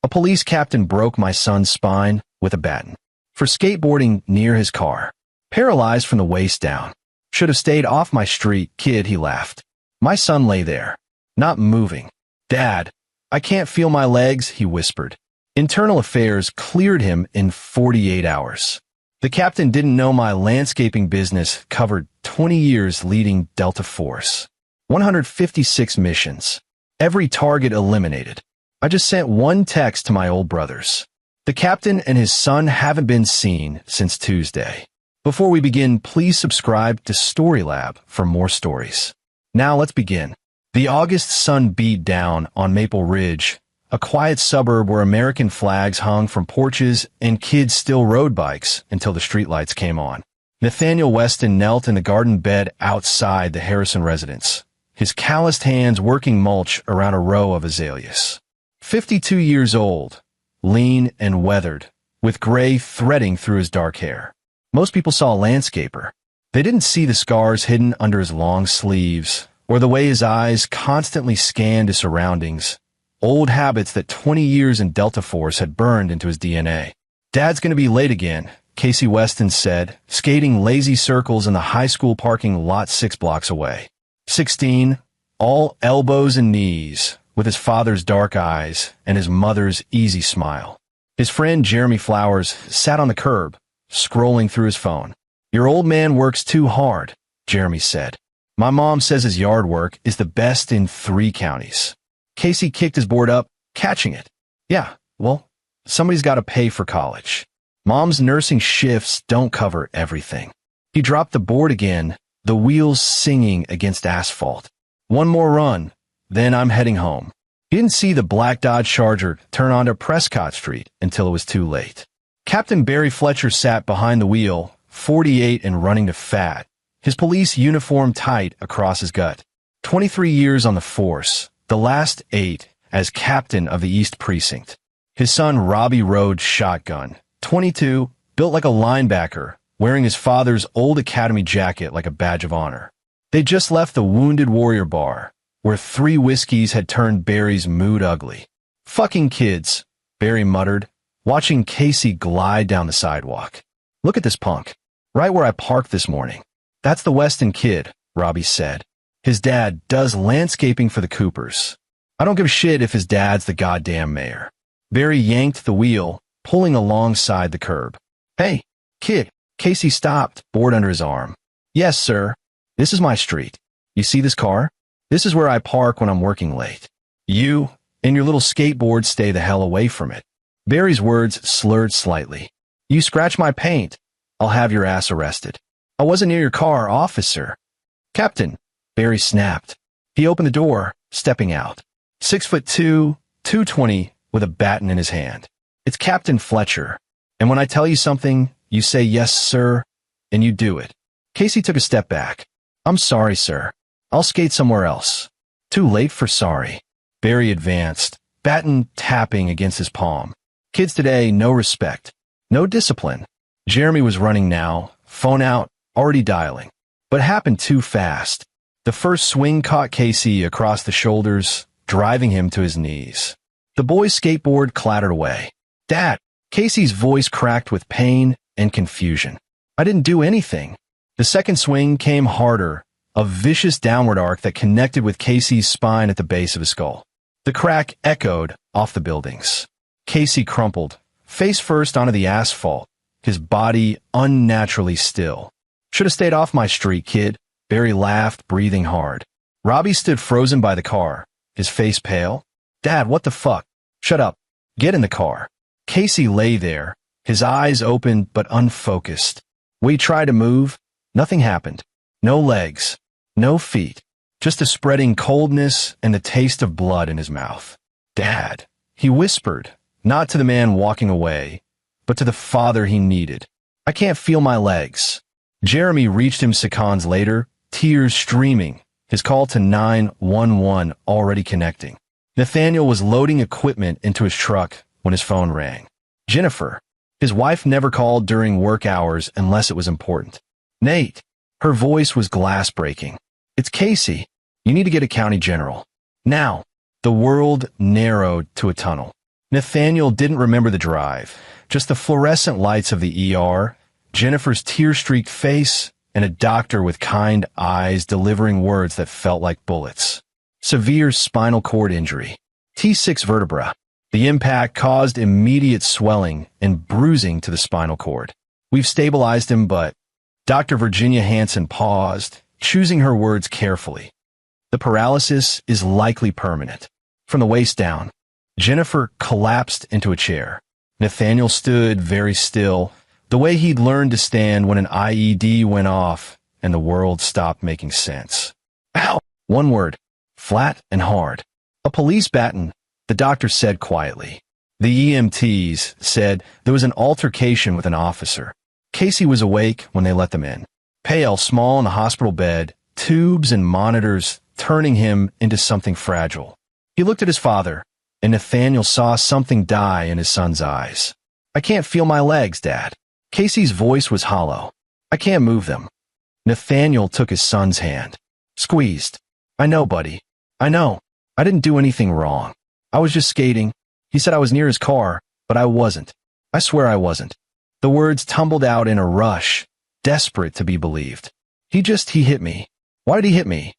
A police captain broke my son's spine with a baton for skateboarding near his car. Paralyzed from the waist down. Should have stayed off my street, kid, he laughed. My son lay there, not moving. Dad, I can't feel my legs, he whispered. Internal Affairs cleared him in 48 hours. The captain didn't know my landscaping business covered 20 years leading Delta Force. 156 missions. Every target eliminated. I just sent one text to my old brothers. The captain and his son haven't been seen since Tuesday. Before we begin, please subscribe to Storylab for more stories. Now let's begin. The August sun beat down on Maple Ridge, a quiet suburb where American flags hung from porches and kids still rode bikes until the streetlights came on. Nathaniel Weston knelt in the garden bed outside the Harrison residence, his calloused hands working mulch around a row of azaleas. 52 years old, lean and weathered, with gray threading through his dark hair. Most people saw a landscaper. They didn't see the scars hidden under his long sleeves, or the way his eyes constantly scanned his surroundings, old habits that 20 years in Delta Force had burned into his DNA. Dad's gonna be late again, Casey Weston said, skating lazy circles in the high school parking lot 6 blocks away. 16, all elbows and knees, with his father's dark eyes and his mother's easy smile. His friend Jeremy Flowers sat on the curb, scrolling through his phone. Your old man works too hard, Jeremy said. My mom says his yard work is the best in 3 counties. Casey kicked his board up, catching it. Yeah, well, somebody's got to pay for college. Mom's nursing shifts don't cover everything. He dropped the board again, the wheels singing against asphalt. One more run, then I'm heading home. He didn't see the black Dodge Charger turn onto Prescott Street until it was too late. Captain Barry Fletcher sat behind the wheel, 48 and running to fat, his police uniform tight across his gut. 23 years on the force, the last 8 as captain of the East Precinct. His son Robbie rode shotgun, 22, built like a linebacker, wearing his father's old academy jacket like a badge of honor. They just left the Wounded Warrior bar, where 3 whiskeys had turned Barry's mood ugly. Fucking kids, Barry muttered, watching Casey glide down the sidewalk. Look at this punk, right where I parked this morning. That's the Weston kid, Robbie said. His dad does landscaping for the Coopers. I don't give a shit if his dad's the goddamn mayor. Barry yanked the wheel, pulling alongside the curb. Hey, kid, Casey stopped, board under his arm. Yes, sir. This is my street. You see this car? This is where I park when I'm working late. You and your little skateboard stay the hell away from it. Barry's words slurred slightly. You scratch my paint, I'll have your ass arrested. I wasn't near your car, officer. Captain, Barry snapped. He opened the door, stepping out. 6'2", 220, with a baton in his hand. It's Captain Fletcher. And when I tell you something, you say yes, sir, and you do it. Casey took a step back. I'm sorry, sir. I'll skate somewhere else. Too late for sorry. Barry advanced, baton tapping against his palm. Kids today, no respect. No discipline. Jeremy was running now, phone out, already dialing. But it happened too fast. The first swing caught Casey across the shoulders, driving him to his knees. The boy's skateboard clattered away. Dad! Casey's voice cracked with pain and confusion. I didn't do anything. The second swing came harder, a vicious downward arc that connected with Casey's spine at the base of his skull. The crack echoed off the buildings. Casey crumpled, face first onto the asphalt, his body unnaturally still. Should have stayed off my street, kid. Barry laughed, breathing hard. Robbie stood frozen by the car, his face pale. Dad, what the fuck? Shut up. Get in the car. Casey lay there, his eyes open but unfocused. We tried to move. Nothing happened. No legs. No feet. Just a spreading coldness and the taste of blood in his mouth. Dad, he whispered, not to the man walking away, but to the father he needed. I can't feel my legs. Jeremy reached him seconds later, tears streaming, his call to 911 already connecting. Nathaniel was loading equipment into his truck when his phone rang. Jennifer. His wife never called during work hours unless it was important. Nate. Her voice was glass-breaking. It's Casey. You need to get a county general. Now. The world narrowed to a tunnel. Nathaniel didn't remember the drive, just the fluorescent lights of the ER, Jennifer's tear-streaked face, and a doctor with kind eyes delivering words that felt like bullets. Severe spinal cord injury. T6 vertebra. The impact caused immediate swelling and bruising to the spinal cord. We've stabilized him, but... Dr. Virginia Hansen paused, choosing her words carefully. The paralysis is likely permanent. From the waist down, Jennifer collapsed into a chair. Nathaniel stood very still, the way he'd learned to stand when an IED went off and the world stopped making sense. Ow! One word. Flat and hard. A police baton, the doctor said quietly. The EMTs said there was an altercation with an officer. Casey was awake when they let them in. Pale, small in the hospital bed, tubes and monitors turning him into something fragile. He looked at his father, and Nathaniel saw something die in his son's eyes. I can't feel my legs, Dad. Casey's voice was hollow. I can't move them. Nathaniel took his son's hand. Squeezed. I know, buddy. I know. I didn't do anything wrong. I was just skating. He said I was near his car, but I wasn't. I swear I wasn't. The words tumbled out in a rush, desperate to be believed. He hit me. Why did he hit me?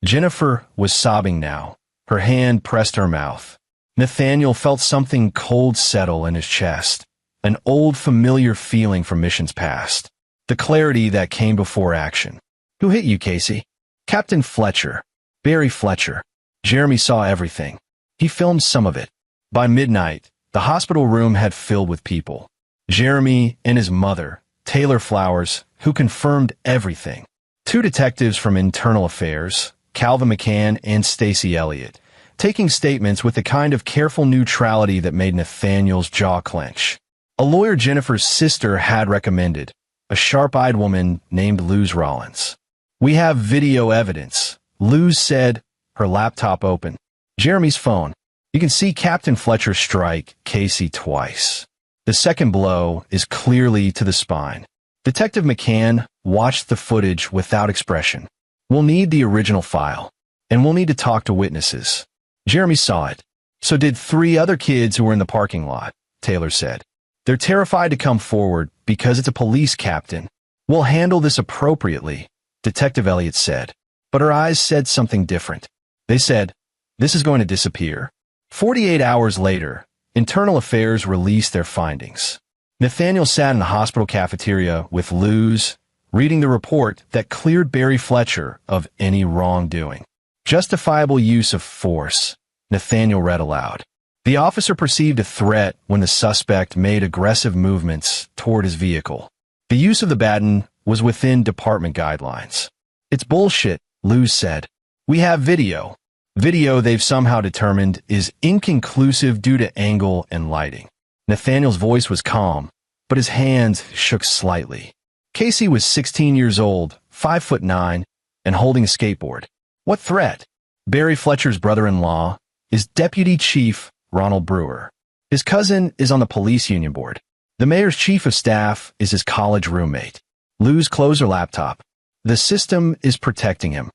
Jennifer was sobbing now. Her hand pressed her mouth. Nathaniel felt something cold settle in his chest, an old familiar feeling from missions past. The clarity that came before action. Who hit you, Casey? Captain Fletcher. Barry Fletcher. Jeremy saw everything. He filmed some of it. By midnight, the hospital room had filled with people. Jeremy and his mother, Taylor Flowers, who confirmed everything. 2 detectives from Internal Affairs, Calvin McCann and Stacy Elliott, taking statements with the kind of careful neutrality that made Nathaniel's jaw clench. A lawyer Jennifer's sister had recommended, a sharp-eyed woman named Luz Rollins. We have video evidence, Luz said, her laptop open. Jeremy's phone. You can see Captain Fletcher strike Casey twice. The second blow is clearly to the spine. Detective McCann watched the footage without expression. We'll need the original file, and we'll need to talk to witnesses. Jeremy saw it. So did 3 other kids who were in the parking lot, Taylor said. They're terrified to come forward because it's a police captain. We'll handle this appropriately, Detective Elliott said. But her eyes said something different. They said, this is going to disappear. 48 hours later, Internal Affairs released their findings. Nathaniel sat in the hospital cafeteria with Luz, reading the report that cleared Barry Fletcher of any wrongdoing. Justifiable use of force, Nathaniel read aloud. The officer perceived a threat when the suspect made aggressive movements toward his vehicle. The use of the baton was within department guidelines. It's bullshit, Luz said. We have video. Video they've somehow determined is inconclusive due to angle and lighting. Nathaniel's voice was calm, but his hands shook slightly. Casey was 16 years old, 5'9", and holding a skateboard. What threat? Barry Fletcher's brother-in-law is Deputy Chief Ronald Brewer. His cousin is on the police union board. The mayor's chief of staff is his college roommate. Luz closed her laptop. The system is protecting him.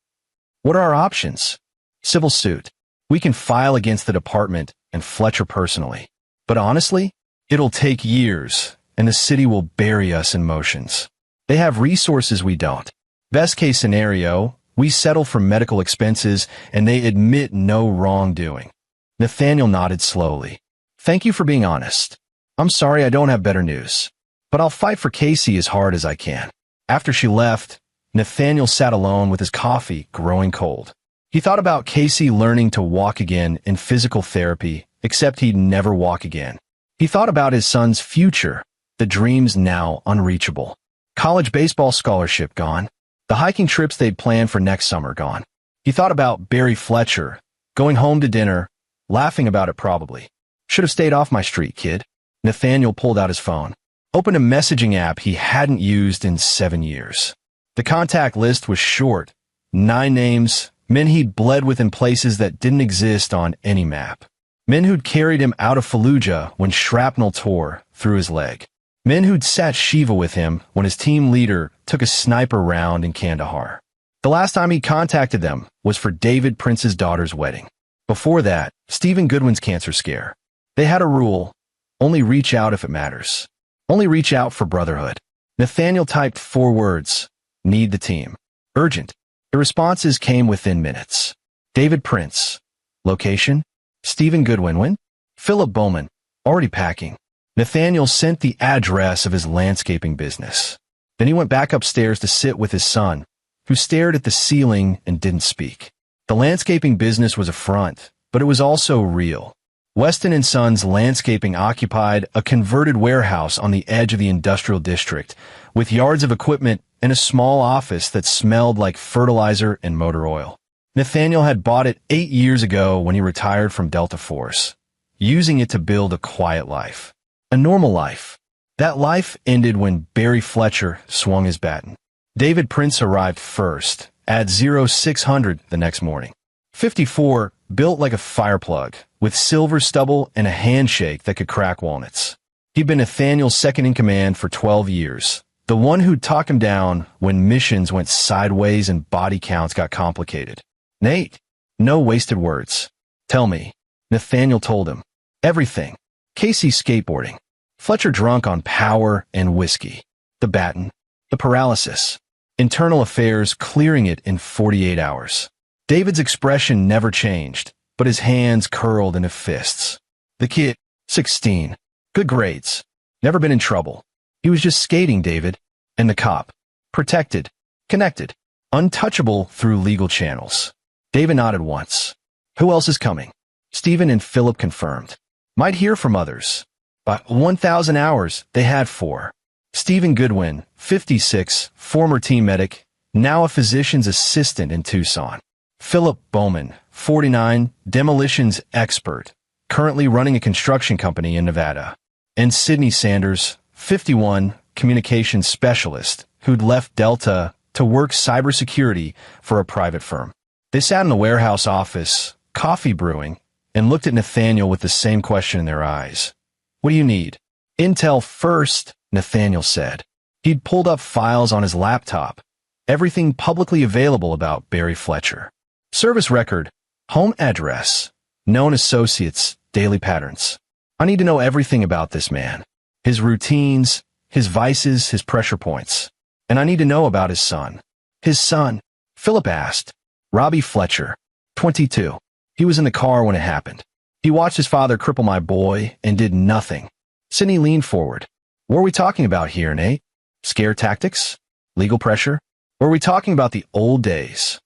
What are our options? Civil suit. We can file against the department and Fletcher personally. But honestly, it'll take years, and the city will bury us in motions. They have resources we don't. Best case scenario, we settle for medical expenses and they admit no wrongdoing. Nathaniel nodded slowly. Thank you for being honest. I'm sorry I don't have better news. But I'll fight for Casey as hard as I can. After she left, Nathaniel sat alone with his coffee growing cold. He thought about Casey learning to walk again in physical therapy, except he'd never walk again. He thought about his son's future, the dreams now unreachable. College baseball scholarship gone. The hiking trips they'd planned for next summer gone. He thought about Barry Fletcher, going home to dinner, laughing about it probably. Should have stayed off my street, kid. Nathaniel pulled out his phone. Opened a messaging app he hadn't used in 7 years. The contact list was short. 9 names, men he'd bled with in places that didn't exist on any map. Men who'd carried him out of Fallujah when shrapnel tore through his leg. Men who'd sat Shiva with him when his team leader took a sniper round in Kandahar. The last time he contacted them was for David Prince's daughter's wedding. Before that, Stephen Goodwin's cancer scare. They had a rule: only reach out if it matters. Only reach out for brotherhood. Nathaniel typed 4 words: need the team. Urgent. The responses came within minutes. David Prince. Location: Stephen Goodwin. Philip Bowman. Already packing. Nathaniel sent the address of his landscaping business. Then he went back upstairs to sit with his son, who stared at the ceiling and didn't speak. The landscaping business was a front, but it was also real. Weston & Sons Landscaping occupied a converted warehouse on the edge of the industrial district, with yards of equipment and a small office that smelled like fertilizer and motor oil. Nathaniel had bought it 8 years ago when he retired from Delta Force, using it to build a quiet life. A normal life. That life ended when Barry Fletcher swung his baton. David Prince arrived first, at 0600 the next morning. 54, built like a fireplug, with silver stubble and a handshake that could crack walnuts. He'd been Nathaniel's second-in-command for 12 years, the one who'd talk him down when missions went sideways and body counts got complicated. Nate, no wasted words. Tell me. Nathaniel told him. Everything. Casey skateboarding. Fletcher drunk on power and whiskey. The baton. The paralysis. Internal affairs clearing it in 48 hours. David's expression never changed, but his hands curled into fists. The kid, 16. Good grades. Never been in trouble. He was just skating, David. And the cop. Protected. Connected. Untouchable through legal channels. David nodded once. Who else is coming? Stephen and Philip confirmed. Might hear from others. By 1,000 hours, they had 4. Stephen Goodwin, 56, former team medic, now a physician's assistant in Tucson. Philip Bowman, 49, demolitions expert, currently running a construction company in Nevada. And Sydney Sanders, 51, communications specialist, who'd left Delta to work cybersecurity for a private firm. They sat in the warehouse office, coffee brewing, and looked at Nathaniel with the same question in their eyes. What do you need? Intel first, Nathaniel said. He'd pulled up files on his laptop, everything publicly available about Barry Fletcher. Service record, home address, known associates, daily patterns. I need to know everything about this man. His routines, his vices, his pressure points. And I need to know about his son. His son, Philip asked. Robbie Fletcher, 22. He was in the car when it happened. He watched his father cripple my boy and did nothing. Sydney leaned forward. What are we talking about here, Nate? Scare tactics? Legal pressure? Or are we talking about the old days?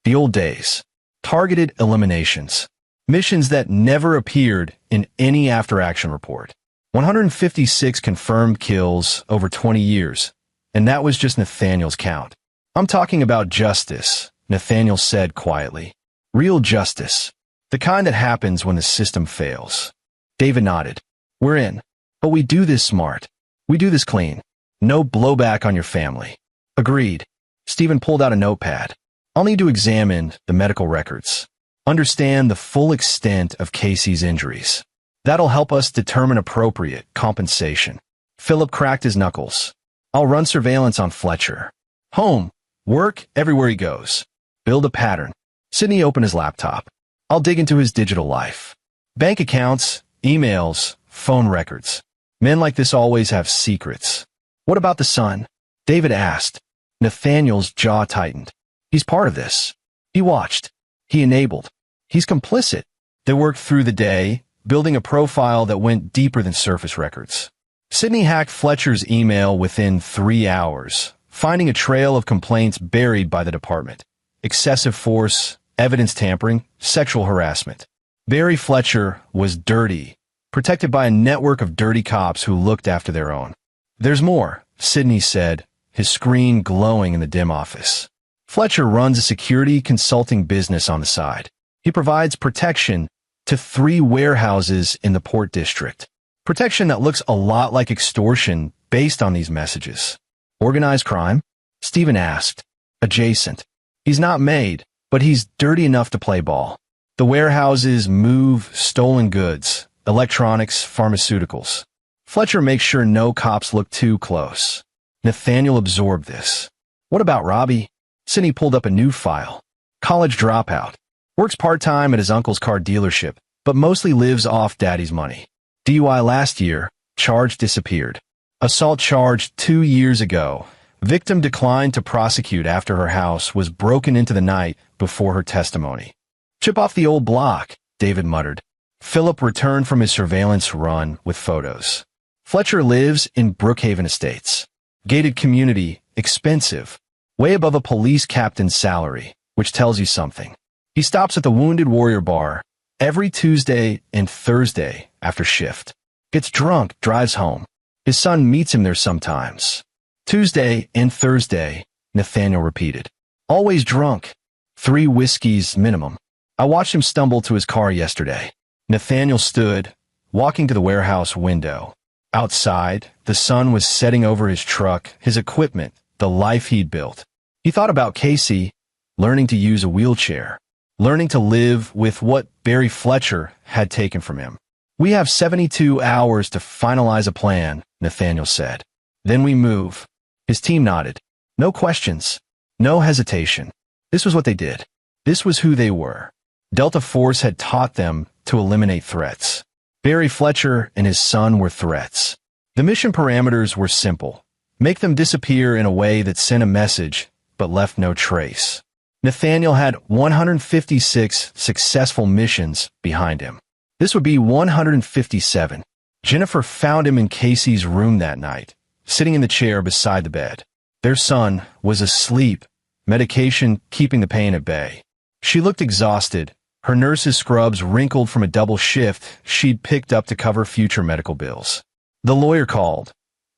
The old days. Targeted eliminations. Missions that never appeared in any after-action report. 156 confirmed kills over 20 years, and that was just Nathaniel's count. I'm talking about justice, Nathaniel said quietly. Real justice. The kind that happens when the system fails. David nodded. We're in. But we do this smart. We do this clean. No blowback on your family. Agreed. Stephen pulled out a notepad. I'll need to examine the medical records. Understand the full extent of Casey's injuries. That'll help us determine appropriate compensation. Philip cracked his knuckles. I'll run surveillance on Fletcher. Home. Work everywhere he goes. Build a pattern. Sydney opened his laptop. I'll dig into his digital life. Bank accounts, emails, phone records. Men like this always have secrets. What about the son? David asked. Nathaniel's jaw tightened. He's part of this. He watched. He enabled. He's complicit. They worked through the day, building a profile that went deeper than surface records. Sydney hacked Fletcher's email within 3 hours, finding a trail of complaints buried by the department. Excessive force, evidence tampering, sexual harassment. Barry Fletcher was dirty, protected by a network of dirty cops who looked after their own. There's more, Sydney said, his screen glowing in the dim office. Fletcher runs a security consulting business on the side. He provides protection to 3 warehouses in the Port District. Protection that looks a lot like extortion based on these messages. Organized crime? Stephen asked. Adjacent. He's not made, but he's dirty enough to play ball. The warehouses move stolen goods, electronics, pharmaceuticals. Fletcher makes sure no cops look too close. Nathaniel absorbed this. What about Robbie? Sydney pulled up a new file. College dropout. Works part-time at his uncle's car dealership, but mostly lives off daddy's money. DUI last year, charge disappeared. Assault charge 2 years ago. Victim declined to prosecute after her house was broken into the night before her testimony. Chip off the old block, David muttered. Philip returned from his surveillance run with photos. Fletcher lives in Brookhaven Estates. Gated community, expensive. Way above a police captain's salary, which tells you something. He stops at the Wounded Warrior Bar every Tuesday and Thursday after shift. Gets drunk, drives home. His son meets him there sometimes. Tuesday and Thursday, Nathaniel repeated. Always drunk. 3 whiskeys minimum. I watched him stumble to his car yesterday. Nathaniel stood, walking to the warehouse window. Outside, the sun was setting over his truck, his equipment, the life he'd built. He thought about Casey, learning to use a wheelchair, learning to live with what Barry Fletcher had taken from him. We have 72 hours to finalize a plan, Nathaniel said. Then we move. His team nodded. No questions. No hesitation. This was what they did. This was who they were. Delta Force had taught them to eliminate threats. Barry Fletcher and his son were threats. The mission parameters were simple. Make them disappear in a way that sent a message, but left no trace. Nathaniel had 156 successful missions behind him. This would be 157. Jennifer found him in Casey's room that night, sitting in the chair beside the bed. Their son was asleep, medication keeping the pain at bay. She looked exhausted, her nurse's scrubs wrinkled from a double shift she'd picked up to cover future medical bills. The lawyer called.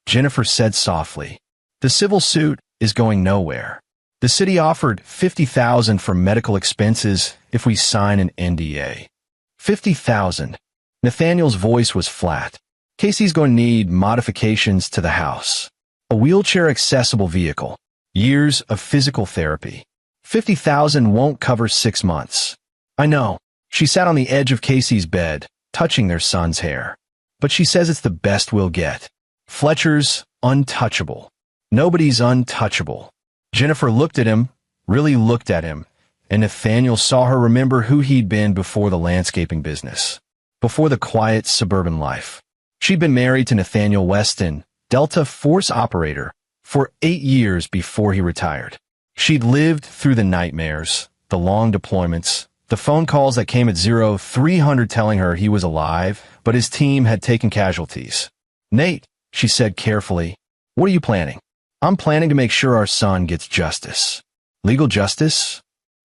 Jennifer said softly, "The civil suit is going nowhere. The city offered $50,000 for medical expenses if we sign an NDA. $50,000. Nathaniel's voice was flat. Casey's going to need modifications to the house. A wheelchair-accessible vehicle. Years of physical therapy. $50,000 won't cover 6 months. I know. She sat on the edge of Casey's bed, touching their son's hair. But she says it's the best we'll get. Fletcher's untouchable. Nobody's untouchable. Jennifer looked at him, really looked at him, and Nathaniel saw her remember who he'd been before the landscaping business, before the quiet suburban life. She'd been married to Nathaniel Weston, Delta Force operator, for 8 years before he retired. She'd lived through the nightmares, the long deployments, the phone calls that came at 0300 telling her he was alive, but his team had taken casualties. Nate, she said carefully, what are you planning? I'm planning to make sure our son gets justice. Legal justice?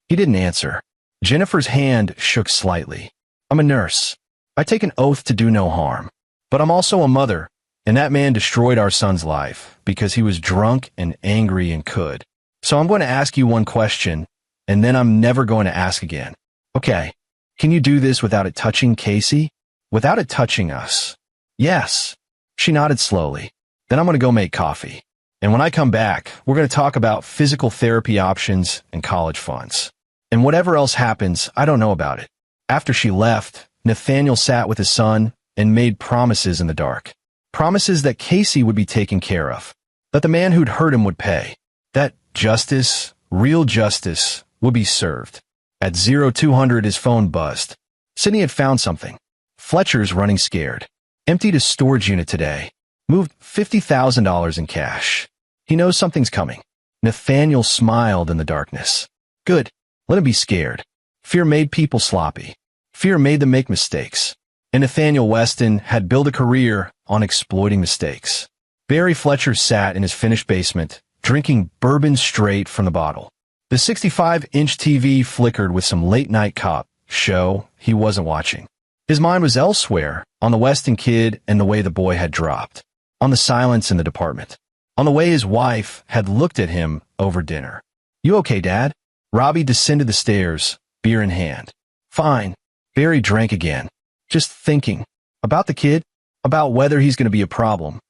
He didn't answer. Jennifer's hand shook slightly. I'm a nurse. I take an oath to do no harm. But I'm also a mother, and that man destroyed our son's life because he was drunk and angry and could. So I'm going to ask you one question, and then I'm never going to ask again. Okay, can you do this without it touching Casey? Without it touching us? Yes. She nodded slowly. Then I'm going to go make coffee. And when I come back, we're going to talk about physical therapy options and college funds. And whatever else happens, I don't know about it. After she left, Nathaniel sat with his son and made promises in the dark. Promises that Casey would be taken care of. That the man who'd hurt him would pay. That justice, real justice, would be served. At 0200 his phone buzzed. Sydney had found something. Fletcher's running scared. Emptied his storage unit today. Moved $50,000 in cash. He knows something's coming. Nathaniel smiled in the darkness. Good. Let him be scared. Fear made people sloppy. Fear made them make mistakes. And Nathaniel Weston had built a career on exploiting mistakes. Barry Fletcher sat in his finished basement, drinking bourbon straight from the bottle. The 65-inch TV flickered with some late-night cop show he wasn't watching. His mind was elsewhere, on the Weston kid and the way the boy had dropped. On the silence in the department. On the way his wife had looked at him over dinner. You okay, Dad? Robbie descended the stairs, beer in hand. Fine. Barry drank again. Just thinking. About the kid? About whether he's going to be a problem.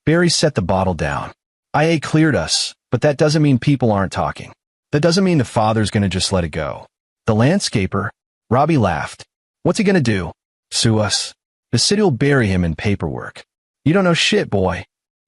Barry set the bottle down. IA cleared us, but that doesn't mean people aren't talking. That doesn't mean the father's going to just let it go. The landscaper? Robbie laughed. What's he going to do? Sue us? The city will bury him in paperwork. You don't know shit, boy.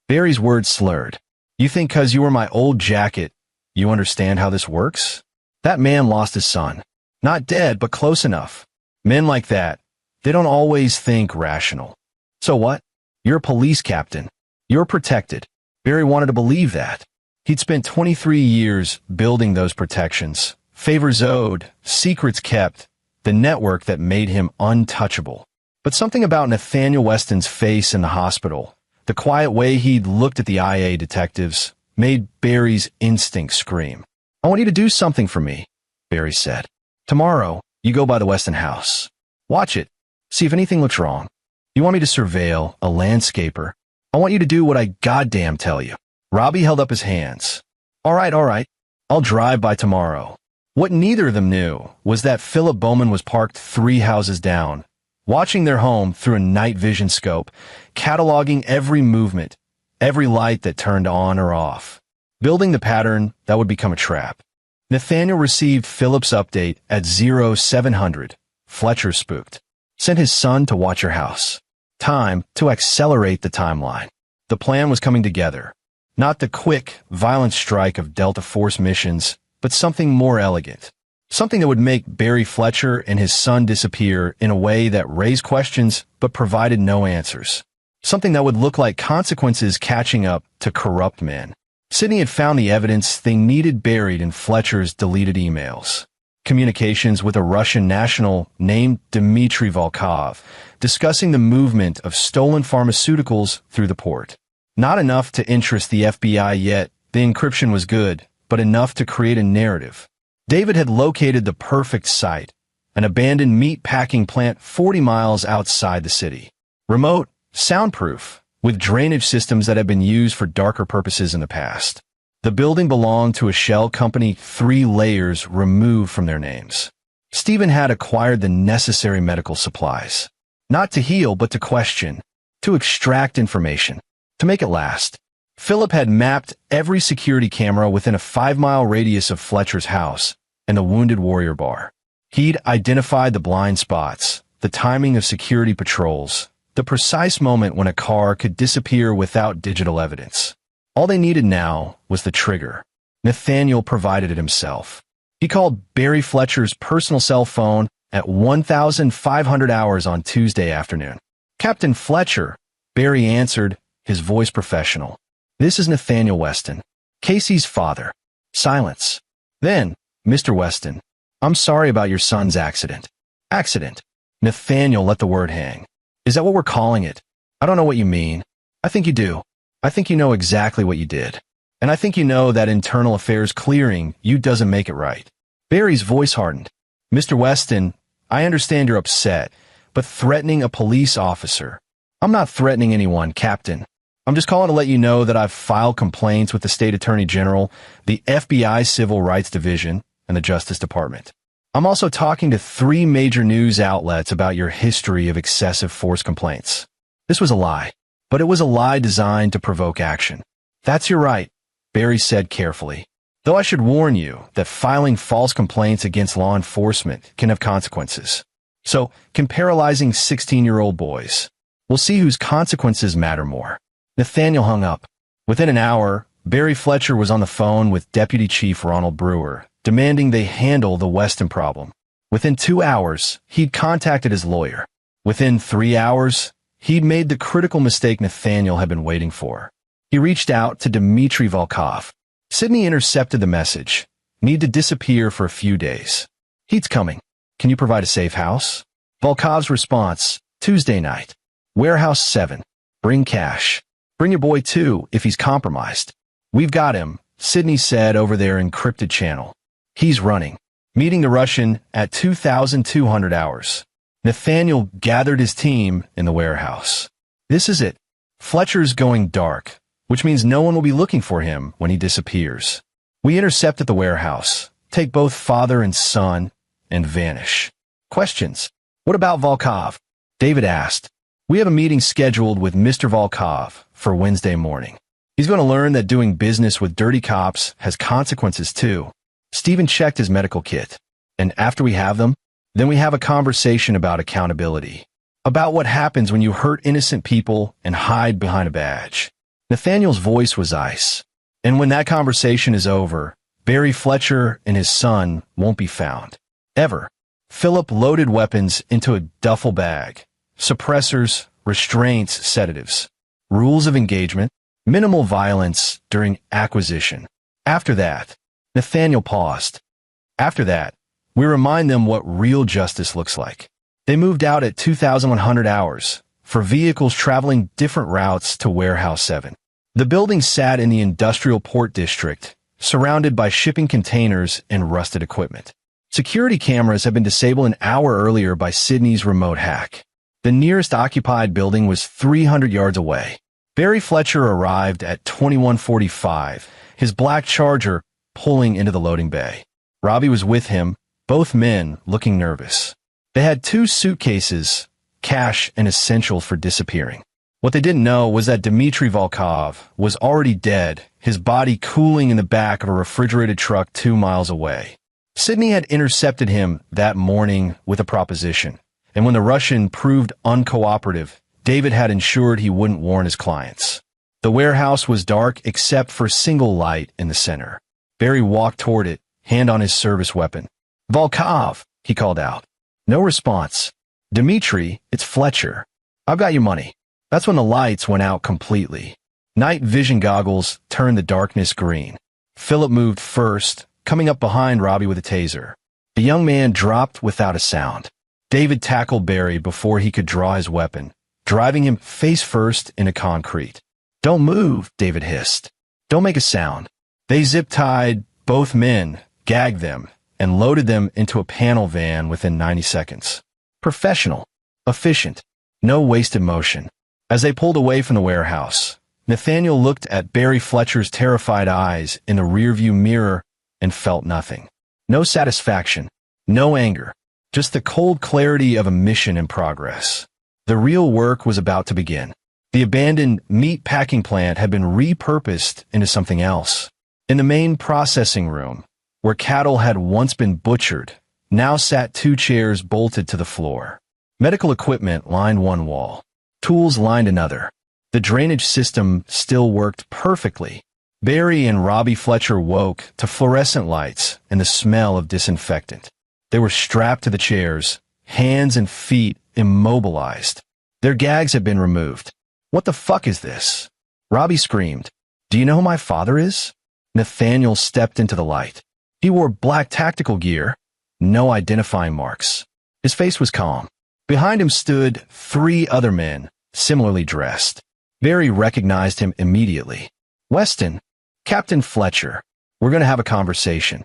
Barry's words slurred. You think 'cause you were my old jacket, you understand how this works? That man lost his son. Not dead, but close enough. Men like that, They don't always think rational. So what? You're a police captain. You're protected. Barry wanted to believe that. He'd spent 23 years building those protections, favors owed, secrets kept, the network that made him untouchable. But something about Nathaniel Weston's face in the hospital, the quiet way he'd looked at the IA detectives, made Barry's instincts scream. I want you to do something for me, Barry said. Tomorrow, you go by the Weston house. Watch it. See if anything looks wrong. You want me to surveil a landscaper? I want you to do what I goddamn tell you. Robbie held up his hands. All right. I'll drive by tomorrow. What neither of them knew was that Philip Bowman was parked 3 houses down, watching their home through a night vision scope, cataloging every movement, every light that turned on or off, building the pattern that would become a trap. Nathaniel received Philip's update at 0700. Fletcher spooked. Sent his son to watch your house. Time to accelerate the timeline. The plan was coming together. Not the quick, violent strike of Delta Force missions, but something more elegant. Something that would make Barry Fletcher and his son disappear in a way that raised questions but provided no answers. Something that would look like consequences catching up to corrupt men. Sidney had found the evidence they needed buried in Fletcher's deleted emails. Communications with a Russian national named Dmitry Volkov, discussing the movement of stolen pharmaceuticals through the port. Not enough to interest the FBI yet, the encryption was good, but enough to create a narrative. David had located the perfect site, an abandoned meat packing plant 40 miles outside the city. Remote, soundproof, with drainage systems that had been used for darker purposes in the past. The building belonged to a shell company 3 layers removed from their names. Stephen had acquired the necessary medical supplies. Not to heal, but to question, to extract information, to make it last. Philip had mapped every security camera within a 5-mile radius of Fletcher's house and the Wounded Warrior bar. He'd identified the blind spots, the timing of security patrols, the precise moment when a car could disappear without digital evidence. All they needed now was the trigger. Nathaniel provided it himself. He called Barry Fletcher's personal cell phone at 1,500 hours on Tuesday afternoon. Captain Fletcher, Barry answered, his voice professional. This is Nathaniel Weston, Casey's father. Silence. Then, Mr. Weston, I'm sorry about your son's accident. Accident. Nathaniel let the word hang. Is that what we're calling it? I don't know what you mean. I think you do. I think you know exactly what you did. And I think you know that internal affairs clearing you doesn't make it right. Barry's voice hardened. Mr. Weston, I understand you're upset, but threatening a police officer. I'm not threatening anyone, Captain. I'm just calling to let you know that I've filed complaints with the State Attorney General, the FBI Civil Rights Division, and the Justice Department. I'm also talking to 3 major news outlets about your history of excessive force complaints. This was a lie. But it was a lie designed to provoke action. That's your right, Barry said carefully. Though I should warn you that filing false complaints against law enforcement can have consequences. So, can paralyzing 16-year-old boys. We'll see whose consequences matter more. Nathaniel hung up. Within an hour, Barry Fletcher was on the phone with Deputy Chief Ronald Brewer, demanding they handle the Weston problem. Within 2 hours, he'd contacted his lawyer. Within 3 hours, he'd made the critical mistake Nathaniel had been waiting for. He reached out to Dmitry Volkov. Sidney intercepted the message. Need to disappear for a few days. Heat's coming. Can you provide a safe house? Volkov's response, Tuesday night. Warehouse 7. Bring cash. Bring your boy too, if he's compromised. We've got him, Sidney said over their encrypted channel. He's running. Meeting the Russian at 2,200 hours. Nathaniel gathered his team in the warehouse. This is it. Fletcher's going dark, which means no one will be looking for him when he disappears. We intercept at the warehouse, take both father and son, and vanish. Questions? What about Volkov? David asked. We have a meeting scheduled with Mr. Volkov for Wednesday morning. He's going to learn that doing business with dirty cops has consequences too. Stephen checked his medical kit. And after we have them, then we have a conversation about accountability. About what happens when you hurt innocent people and hide behind a badge. Nathaniel's voice was ice. And when that conversation is over, Barry Fletcher and his son won't be found. Ever. Philip loaded weapons into a duffel bag. Suppressors, restraints, sedatives. Rules of engagement, minimal violence during acquisition. After that, Nathaniel paused. After that, we remind them what real justice looks like. They moved out at 2,100 hours for vehicles traveling different routes to Warehouse 7. The building sat in the industrial port district, surrounded by shipping containers and rusted equipment. Security cameras had been disabled an hour earlier by Sydney's remote hack. The nearest occupied building was 300 yards away. Barry Fletcher arrived at 21:45, his black Charger pulling into the loading bay. Robbie was with him, both men looking nervous. They had 2 suitcases, cash and essentials for disappearing. What they didn't know was that Dmitry Volkov was already dead, his body cooling in the back of a refrigerated truck 2 miles away. Sydney had intercepted him that morning with a proposition, and when the Russian proved uncooperative, David had ensured he wouldn't warn his clients. The warehouse was dark except for a single light in the center. Barry walked toward it, hand on his service weapon. "Volkov," he called out. No response. "Dmitry, it's Fletcher. I've got your money." That's when the lights went out completely. Night vision goggles turned the darkness green. Philip moved first, coming up behind Robbie with a taser. The young man dropped without a sound. David tackled Barry before he could draw his weapon, driving him face first into concrete. "Don't move," David hissed. "Don't make a sound." They zip-tied both men, gagged them, and loaded them into a panel van within 90 seconds. Professional. Efficient. No wasted motion. As they pulled away from the warehouse, Nathaniel looked at Barry Fletcher's terrified eyes in the rearview mirror and felt nothing. No satisfaction. No anger. Just the cold clarity of a mission in progress. The real work was about to begin. The abandoned meat packing plant had been repurposed into something else. In the main processing room, where cattle had once been butchered, now sat 2 chairs bolted to the floor. Medical equipment lined one wall. Tools lined another. The drainage system still worked perfectly. Barry and Robbie Fletcher woke to fluorescent lights and the smell of disinfectant. They were strapped to the chairs, hands and feet immobilized. Their gags had been removed. "What the fuck is this?" Robbie screamed. "Do you know who my father is?" Nathaniel stepped into the light. He wore black tactical gear, no identifying marks. His face was calm. Behind him stood 3 other men, similarly dressed. Barry recognized him immediately. "Weston, Captain Fletcher, we're going to have a conversation.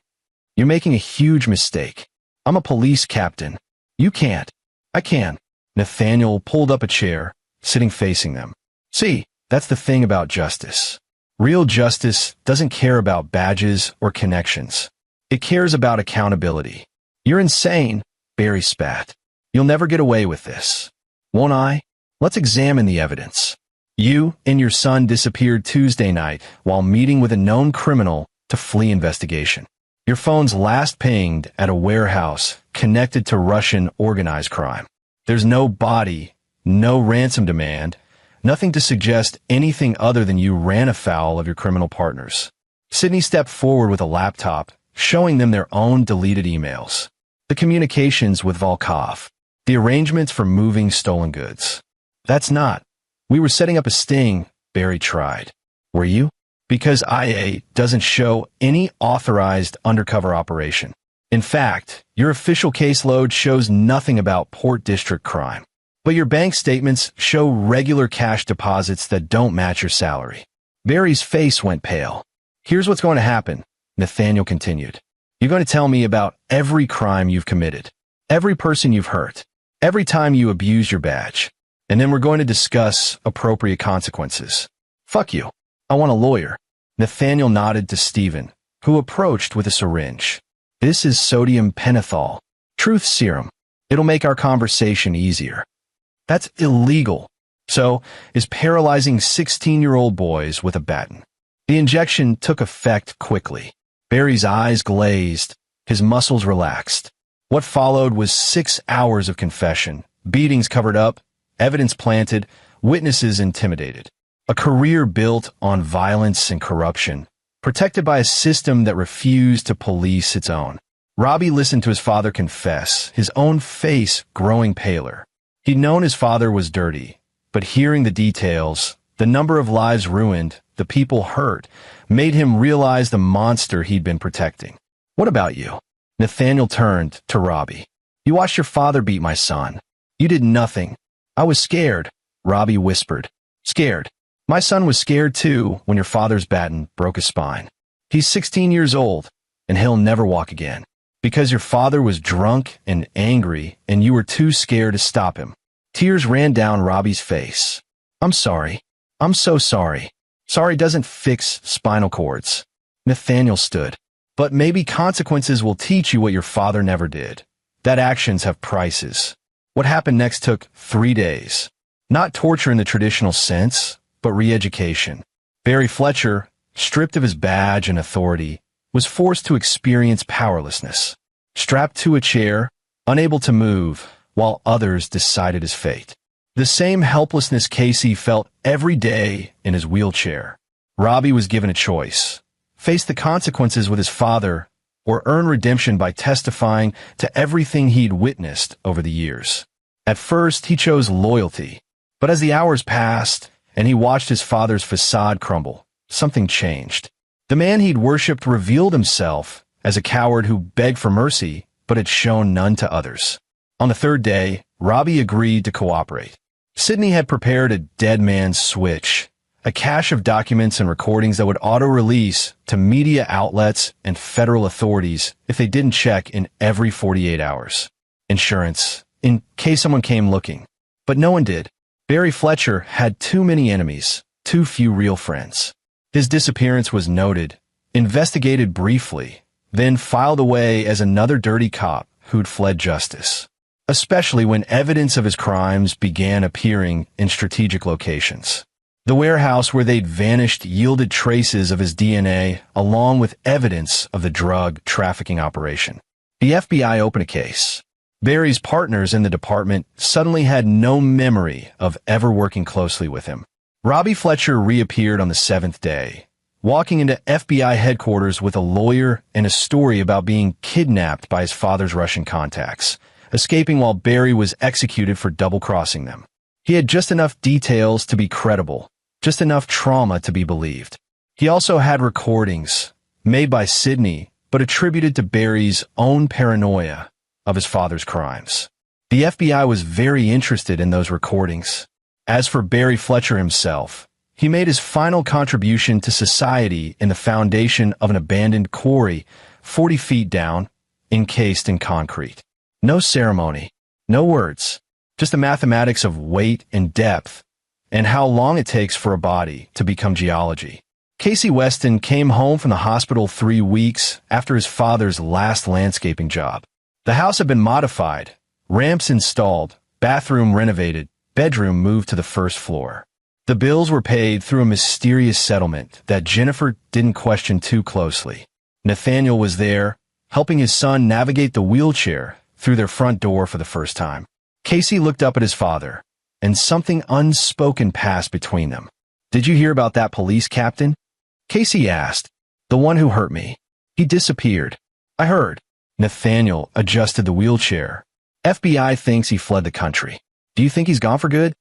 You're making a huge mistake. I'm a police captain. You can't." "I can." Nathaniel pulled up a chair, sitting facing them. "See, that's the thing about justice. Real justice doesn't care about badges or connections. It cares about accountability." "You're insane," Barry spat. "You'll never get away with this." "Won't I? Let's examine the evidence. You and your son disappeared Tuesday night while meeting with a known criminal to flee investigation. Your phone's last pinged at a warehouse connected to Russian organized crime. There's no body, no ransom demand, nothing to suggest anything other than you ran afoul of your criminal partners." Sydney stepped forward with a laptop, showing them their own deleted emails. The communications with Volkov. The arrangements for moving stolen goods. "That's not. We were setting up a sting," Barry tried. "Were you?" "Because IA doesn't show any authorized undercover operation. In fact, your official caseload shows nothing about Port District crime. But your bank statements show regular cash deposits that don't match your salary." Barry's face went pale. "Here's what's going to happen," Nathaniel continued. "You're going to tell me about every crime you've committed, every person you've hurt, every time you abused your badge. And then we're going to discuss appropriate consequences." "Fuck you. I want a lawyer." Nathaniel nodded to Stephen, who approached with a syringe. "This is sodium pentothal, truth serum. It'll make our conversation easier." "That's illegal." "So is paralyzing 16-year-old boys with a baton." The injection took effect quickly. Barry's eyes glazed, his muscles relaxed. What followed was 6 hours of confession, beatings covered up, evidence planted, witnesses intimidated. A career built on violence and corruption, protected by a system that refused to police its own. Robbie listened to his father confess, his own face growing paler. He'd known his father was dirty, but hearing the details, the number of lives ruined, the people hurt, made him realize the monster he'd been protecting. "What about you?" Nathaniel turned to Robbie. "You watched your father beat my son. You did nothing." "I was scared," Robbie whispered. "Scared. My son was scared too when your father's baton broke his spine. He's 16 years old, and he'll never walk again. Because your father was drunk and angry, and you were too scared to stop him." Tears ran down Robbie's face. "I'm sorry. I'm so sorry. Sorry doesn't fix spinal cords." Nathaniel stood. "But maybe consequences will teach you what your father never did. That actions have prices." What happened next took 3 days. Not torture in the traditional sense, but re-education. Barry Fletcher, stripped of his badge and authority, was forced to experience powerlessness. Strapped to a chair, unable to move, while others decided his fate. The same helplessness Casey felt every day in his wheelchair. Robbie was given a choice: face the consequences with his father, or earn redemption by testifying to everything he'd witnessed over the years. At first, he chose loyalty, but as the hours passed and he watched his father's facade crumble, something changed. The man he'd worshipped revealed himself as a coward who begged for mercy, but had shown none to others. On the third day, Robbie agreed to cooperate. Sydney had prepared a dead man's switch, a cache of documents and recordings that would auto-release to media outlets and federal authorities if they didn't check in every 48 hours. Insurance, in case someone came looking. But no one did. Barry Fletcher had too many enemies, too few real friends. His disappearance was noted, investigated briefly, then filed away as another dirty cop who'd fled justice, especially when evidence of his crimes began appearing in strategic locations. The warehouse where they'd vanished yielded traces of his DNA, along with evidence of the drug trafficking operation. The FBI opened a case. Barry's partners in the department suddenly had no memory of ever working closely with him. Robbie Fletcher reappeared on the 7th day, walking into FBI headquarters with a lawyer and a story about being kidnapped by his father's Russian contacts, escaping while Barry was executed for double-crossing them. He had just enough details to be credible, just enough trauma to be believed. He also had recordings, made by Sydney, but attributed to Barry's own paranoia of his father's crimes. The FBI was very interested in those recordings. As for Barry Fletcher himself, he made his final contribution to society in the foundation of an abandoned quarry 40 feet down, encased in concrete. No ceremony, no words, just the mathematics of weight and depth, and how long it takes for a body to become geology. Casey Weston came home from the hospital 3 weeks after his father's last landscaping job. The house had been modified, ramps installed, bathroom renovated, bedroom moved to the first floor. The bills were paid through a mysterious settlement that Jennifer didn't question too closely. Nathaniel was there, helping his son navigate the wheelchair through their front door for the first time. Casey looked up at his father, and something unspoken passed between them. "Did you hear about that police captain?" Casey asked. "The one who hurt me. He disappeared." "I heard." Nathaniel adjusted the wheelchair. "FBI thinks he fled the country. Do you think he's gone for good?"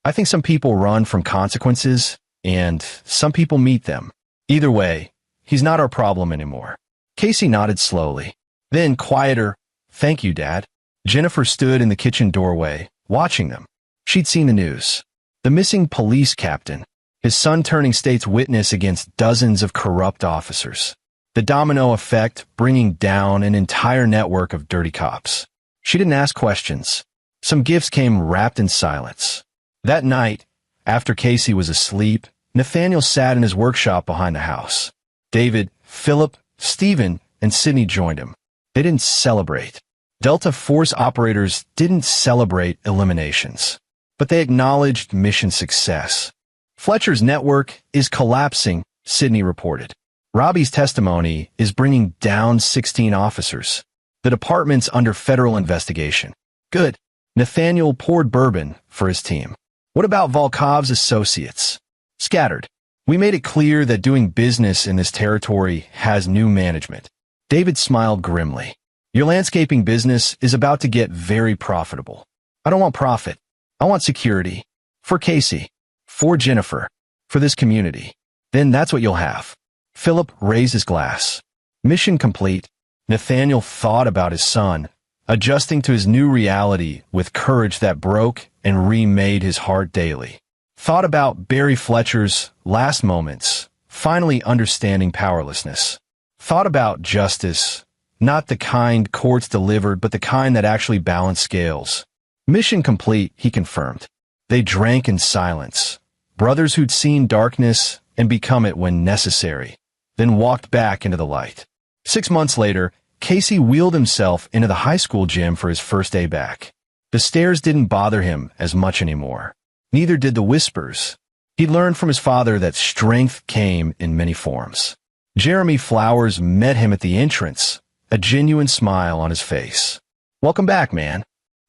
"I think some people run from consequences, and some people meet them. Either way, he's not our problem anymore." Casey nodded slowly. Then, quieter, "Thank you, Dad." Jennifer stood in the kitchen doorway, watching them. She'd seen the news. The missing police captain, his son turning state's witness against dozens of corrupt officers. The domino effect bringing down an entire network of dirty cops. She didn't ask questions. Some gifts came wrapped in silence. That night, after Casey was asleep, Nathaniel sat in his workshop behind the house. David, Philip, Stephen, and Sydney joined him. They didn't celebrate. Delta Force operators didn't celebrate eliminations, but they acknowledged mission success. "Fletcher's network is collapsing," Sydney reported. "Robbie's testimony is bringing down 16 officers. The department's under federal investigation." "Good." Nathaniel poured bourbon for his team. "What about Volkov's associates?" "Scattered. We made it clear that doing business in this territory has new management." David smiled grimly. Your landscaping business is about to get very profitable. I don't want profit. I want security. For Casey. For Jennifer. For this community. Then that's what you'll have. Philip raised his glass. Mission complete. Nathaniel thought about his son, adjusting to his new reality with courage that broke and remade his heart daily. Thought about Barry Fletcher's last moments, finally understanding powerlessness. Thought about justice, not the kind courts delivered, but the kind that actually balanced scales. Mission complete, he confirmed. They drank in silence. Brothers who'd seen darkness and become it when necessary, then walked back into the light. 6 months later, Casey wheeled himself into the high school gym for his first day back. The stairs didn't bother him as much anymore. Neither did the whispers. He learned from his father that strength came in many forms. Jeremy Flowers met him at the entrance, a genuine smile on his face. "Welcome back, man.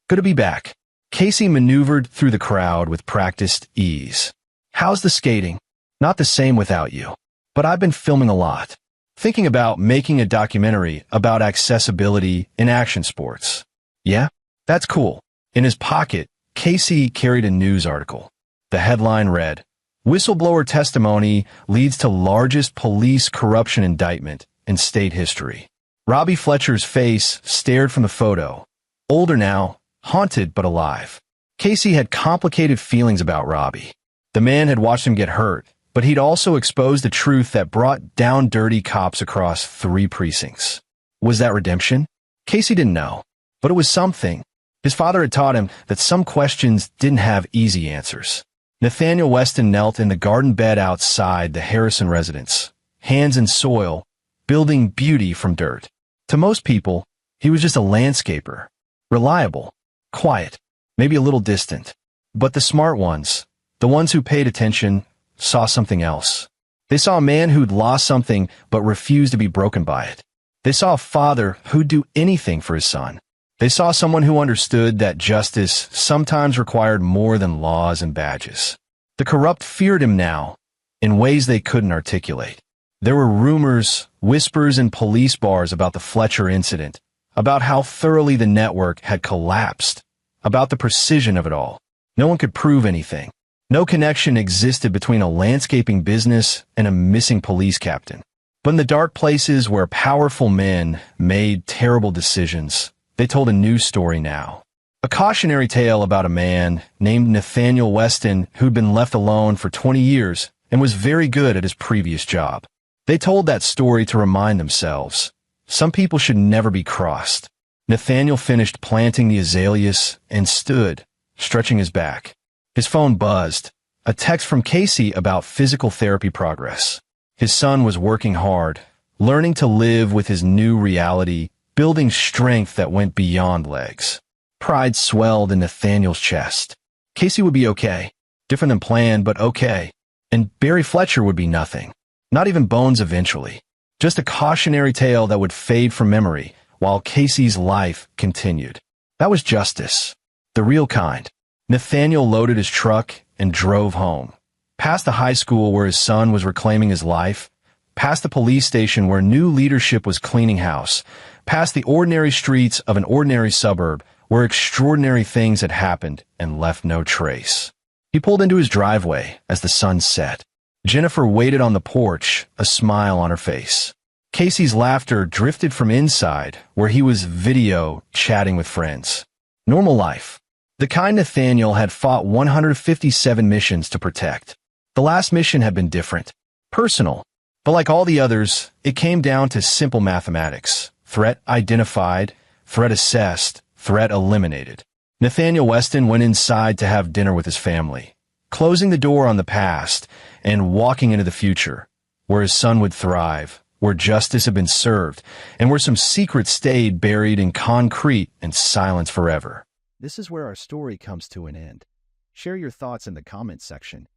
Good to be back." Casey maneuvered through the crowd with practiced ease. "How's the skating?" "Not the same without you. But I've been filming a lot. Thinking about making a documentary about accessibility in action sports." "Yeah? That's cool." In his pocket, Casey carried a news article. The headline read, "Whistleblower testimony leads to largest police corruption indictment in state history." Robbie Fletcher's face stared from the photo. Older now, haunted but alive. Casey had complicated feelings about Robbie. The man had watched him get hurt, but he'd also exposed the truth that brought down dirty cops across 3 precincts. Was that redemption? Casey didn't know, but it was something. His father had taught him that some questions didn't have easy answers. Nathaniel Weston knelt in the garden bed outside the Harrison residence, hands in soil, building beauty from dirt. To most people, he was just a landscaper. Reliable, quiet, maybe a little distant. But the smart ones, the ones who paid attention, saw something else. They saw a man who'd lost something but refused to be broken by it. They saw a father who'd do anything for his son. They saw someone who understood that justice sometimes required more than laws and badges. The corrupt feared him now, in ways they couldn't articulate. There were rumors, whispers in police bars about the Fletcher incident, about how thoroughly the network had collapsed, about the precision of it all. No one could prove anything. No connection existed between a landscaping business and a missing police captain. But in the dark places where powerful men made terrible decisions, they told a new story now. A cautionary tale about a man named Nathaniel Weston who'd been left alone for 20 years and was very good at his previous job. They told that story to remind themselves, some people should never be crossed. Nathaniel finished planting the azaleas and stood, stretching his back. His phone buzzed, a text from Casey about physical therapy progress. His son was working hard, learning to live with his new reality, building strength that went beyond legs. Pride swelled in Nathaniel's chest. Casey would be okay. Different than planned, but okay. And Barry Fletcher would be nothing. Not even bones eventually. Just a cautionary tale that would fade from memory while Casey's life continued. That was justice. The real kind. Nathaniel loaded his truck and drove home. Past the high school where his son was reclaiming his life, past the police station where new leadership was cleaning house, past the ordinary streets of an ordinary suburb where extraordinary things had happened and left no trace. He pulled into his driveway as the sun set. Jennifer waited on the porch, a smile on her face. Casey's laughter drifted from inside where he was video chatting with friends. Normal life. The kind Nathaniel had fought 157 missions to protect. The last mission had been different. Personal. But like all the others, it came down to simple mathematics. Threat identified, threat assessed, threat eliminated. Nathaniel Weston went inside to have dinner with his family, closing the door on the past and walking into the future, where his son would thrive, where justice had been served, and where some secrets stayed buried in concrete and silence forever. This is where our story comes to an end. Share your thoughts in the comments section.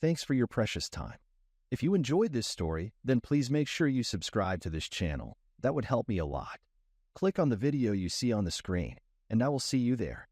Thanks for your precious time. If you enjoyed this story, then please make sure you subscribe to this channel. That would help me a lot. Click on the video you see on the screen, and I will see you there.